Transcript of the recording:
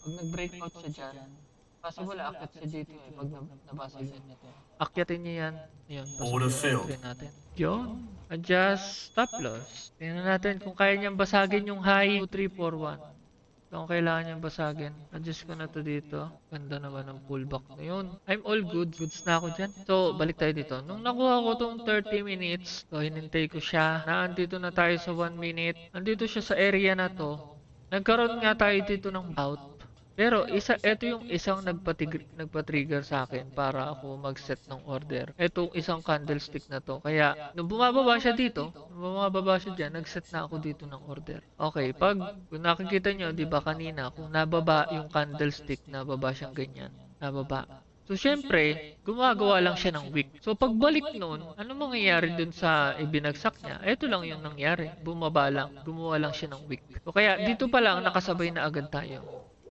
Pag nag-breakout siya dyan, possible aakyat siya dito eh, pag nabasag yun nito. Akyatin niya yan. Yun, Order pasok yung filled. entry natin. Yun. Adjust stop loss. Tingnan natin kung kaya niyang basagin yung high 2341. Kung kailangan niyang basagin. Adjust ko na to dito. Ganda naman ng pullback na yun. I'm all good. Goods na ako dyan. So, balik tayo dito. Nung nakuha ko tong 30 minutes, so hinintay ko siya. Naandito na tayo sa 1 minute. Andito siya sa area na to. Nagkaroon nga tayo dito ng bout. Pero ito yung isang nagpa-trigger sa akin para ako mag-set ng order. Itong isang candlestick na to. Kaya, nung bumababa siya dito, nag-set na ako dito ng order. Okay, kung nakikita nyo, di ba kanina, kung nababa yung candlestick, nababa siyang ganyan. Nababa. So, syempre, gumagawa lang siya ng wick. So, pagbalik nun, ano mangyayari dun sa ibinagsak niya? Ito lang yung nangyari. Bumaba lang. Gumawa lang siya ng wick. So, kaya dito pa lang nakasabay na agad tayo.